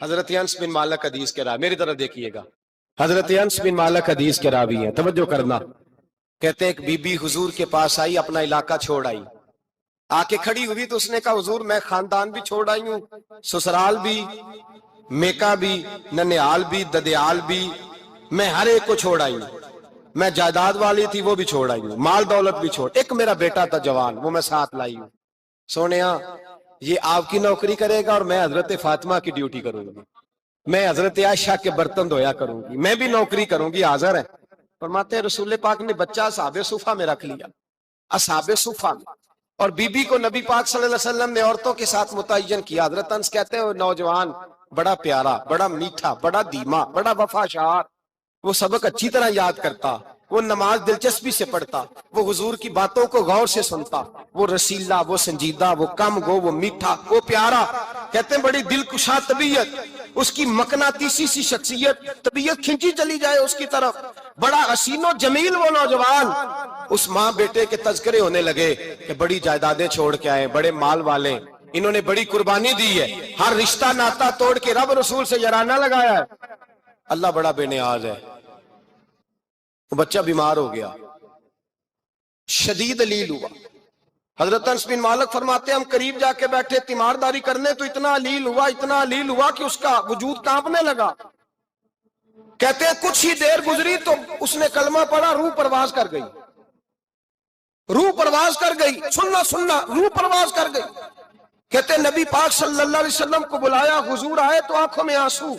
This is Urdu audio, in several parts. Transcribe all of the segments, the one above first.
حضرت انس بن مالک حدیث کے راوی، میری طرف دیکھیے گا، حضرت انس بن مالک حدیث کے راوی ہیں، توجہ کرنا۔ کہتے ہیں ایک بی بی حضور کے پاس آئی، اپنا علاقہ چھوڑ آئی، آ کے کھڑی ہوئی تو اس نے کہا حضور میں خاندان بھی چھوڑ آئی ہوں، سسرال بھی، میکا بھی، ننیال بھی، ددیال بھی، میں ہر ایک کو چھوڑ آئی ہوں، میں جائیداد والی تھی وہ بھی چھوڑ آئی ہوں، مال دولت بھی چھوڑ، ایک میرا بیٹا تھا جوان وہ میں ساتھ لائی ہوں۔ سونیا یہ آپ کی نوکری کرے گا اور میں حضرت فاطمہ کی ڈیوٹی کروں گی، میں حضرت عائشہ کے برتن دھویا کروں گی، میں بھی نوکری کروں گی، حاضر ہے۔ فرماتے ہیں رسول پاک نے بچہ اصحاب صفہ میں رکھ لیا، اصحاب صفہ میں، اور بی بی کو نبی پاک صلی اللہ علیہ وسلم نے عورتوں کے ساتھ متعین کیا۔ حضرت انس کہتے ہیں وہ نوجوان بڑا پیارا، بڑا میٹھا، بڑا دھیما، بڑا وفاشار، وہ سبق اچھی طرح یاد کرتا، وہ نماز دلچسپی سے پڑھتا، وہ حضور کی باتوں کو غور سے سنتا، وہ رسیلا، وہ سنجیدہ، وہ کم گو، وہ میٹھا، وہ پیارا۔ کہتے ہیں بڑی دلکشا طبیعت، اس کی مقناطیسی سی شخصیت، طبیعت کھنچی چلی جائے اس کی طرف، بڑا حسین و جمیل وہ نوجوان۔ اس ماں بیٹے کے تذکرے ہونے لگے کہ بڑی جائیدادیں چھوڑ کے آئے، بڑے مال والے، انہوں نے بڑی قربانی دی ہے، ہر رشتہ ناتا توڑ کے رب رسول سے یارانہ لگایا ہے، اللہ بڑا بے نیاز ہے۔ وہ بچہ بیمار ہو گیا، شدید علیل ہوا۔ حضرت انس بن مالک فرماتے ہیں ہم قریب جا کے بیٹھے تیمارداری کرنے تو اتنا علیل ہوا کہ اس کا وجود کانپنے لگا۔ کہتے ہیں کچھ ہی دیر گزری تو اس نے کلمہ پڑھا، روح پرواز کر گئی، روح پرواز کر گئی، سننا روح پرواز کر گئی۔ کہتے ہیں نبی پاک صلی اللہ علیہ وسلم کو بلایا، حضور آئے تو آنکھوں میں آنسو۔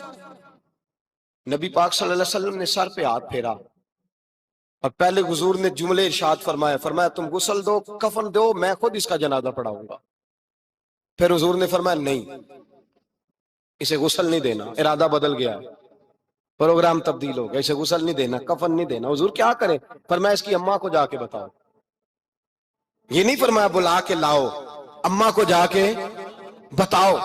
نبی پاک صلی اللہ علیہ وسلم نے سر پہ ہاتھ پھیرا اور پہلے حضور نے جملے ارشاد فرمایا تم غسل دو، کفن دو، میں خود اس کا جنازہ پڑھاؤں گا۔ پھر حضور نے فرمایا نہیں، اسے غسل نہیں دینا، ارادہ بدل گیا، پروگرام تبدیل ہو گیا، اسے غسل نہیں دینا، کفن نہیں دینا۔ حضور کیا کریں؟ فرمایا اس کی اماں کو جا کے بتاؤ۔ یہ نہیں فرمایا بلا کے لاؤ، اماں کو جا کے بتاؤ۔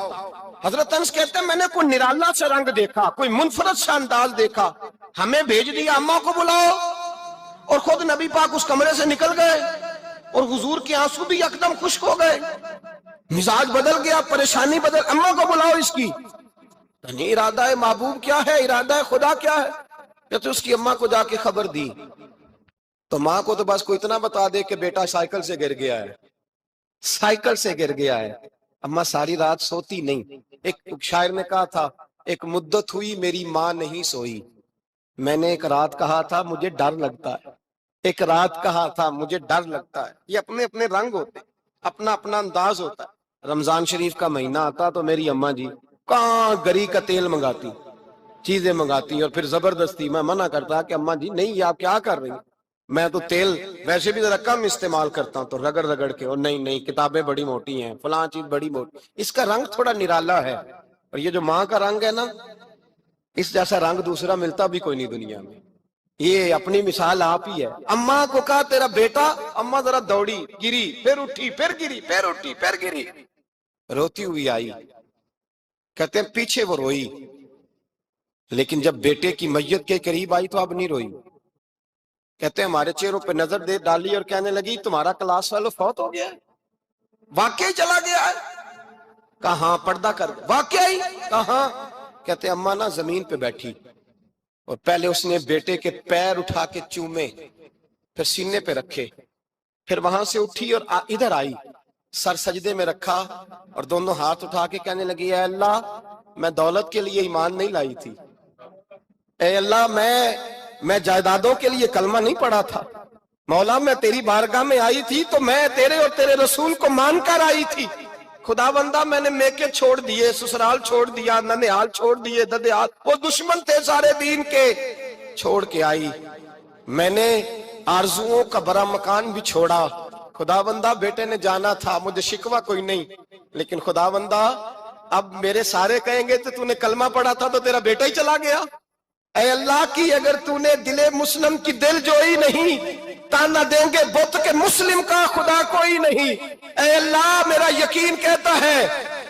حضرت انس کہتے ہیں میں نے کوئی نرالا سا رنگ دیکھا، کوئی منفرد سا انداز دیکھا، ہمیں بھیج دیا اماں کو بلاؤ، اور خود نبی پاک اس کمرے سے نکل گئے اور حضور کے آنسو بھی یکدم خشک ہو گئے، مزاج بدل گیا، پریشانی بدل، اماں کو بلاؤ اس کی۔ نہیں ارادہ ہے محبوب کیا ہے، ارادہ ہے خدا کیا ہے؟ کہتے اس کی اماں کو جا کے خبر دی تو ماں کو تو بس کوئی اتنا بتا دے کہ بیٹا سائیکل سے گر گیا ہے، سائیکل سے گر گیا ہے۔ اماں ساری رات سوتی نہیں۔ ایک شاعر نے کہا تھا ایک مدت ہوئی میری ماں نہیں سوئی، میں نے ایک رات کہا تھا مجھے ڈر لگتا ہے، ایک رات کہا تھا مجھے ڈر لگتا ہے۔ یہ اپنے اپنے رنگ ہوتے، اپنا اپنا انداز ہوتا ہے۔ رمضان شریف کا مہینہ آتا تو میری اماں جی کہاں گری کا تیل منگاتی، چیزیں منگاتی، اور پھر زبردستی میں منع کرتا کہ اماں جی نہیں، یہ آپ کیا کر رہی ہیں، میں تو تیل ویسے بھی ذرا کم استعمال کرتا ہوں، تو رگڑ رگڑ کے، اور نہیں کتابیں بڑی موٹی ہیں، فلاں چیز بڑی موٹی، اس کا رنگ تھوڑا نرالا ہے۔ اور یہ جو ماں کا رنگ ہے نا، اس جیسا رنگ دوسرا ملتا بھی کوئی نہیں دنیا میں۔ یہ اپنی مثال آپ ہی ہے۔ اماں کو کہا تیرا بیٹا، اماں ذرا دوڑی، گری، پھر اٹھی، پھر گری، پھر اٹھی، پھر گری، روتی ہوئی آئی۔ کہتے ہیں پیچھے وہ روئی، لیکن جب بیٹے کی میت کے قریب آئی تو اب نہیں روئی۔ کہتے ہیں ہمارے چہروں پہ نظر دے ڈالی اور کہنے لگی تمہارا کلاس فیلو فوت ہو گیا ہے، واقعی چلا گیا ہے؟ کہاں پردہ کر، واقعی کہاں؟ کہتے ہیں اماں نا زمین پہ بیٹھی اور پہلے اس نے بیٹے کے پیر اٹھا کے چومے، پھر سینے پہ رکھے، پھر وہاں سے اٹھی اور ادھر آئی، سر سجدے میں رکھا اور دونوں ہاتھ اٹھا کے کہنے لگی اے اللہ میں دولت کے لیے ایمان نہیں لائی تھی، اے اللہ میں جائیدادوں کے لیے کلمہ نہیں پڑھا تھا، مولا میں تیری بارگاہ میں آئی تھی تو میں تیرے اور تیرے رسول کو مان کر آئی تھی، خدا بندہ میں نے میکے چھوڑ دیے، سسرال چھوڑ دیا، ننیال چھوڑ دیے، ددیال، وہ دشمن تھے سارے دین کے، چھوڑ کے آئی، میں نے آرزوؤں کا بڑا مکان بھی چھوڑا، خدا بندہ بیٹے نے جانا تھا، مجھے شکوہ کوئی نہیں، لیکن خدا بندہ اب میرے سارے کہیں گے تو نے کلمہ پڑھا تھا تو تیرا بیٹا ہی چلا گیا، اے اللہ کی اگر نے دل مسلم کی دل جوئی نہیں، تانا دیں گے بت کے مسلم کا خدا کوئی نہیں، اے اللہ میرا یقین کہتا ہے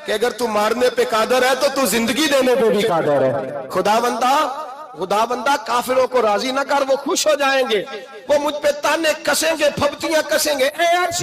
کہ اگر تو مارنے پہ قادر ہے تو زندگی دینے پہ بھی قادر ہے، خدا بندہ کافروں کو راضی نہ کر، وہ خوش ہو جائیں گے، وہ مجھ پہ تانے کسیں گے، پھپتیاں کسیں گے، اے عرش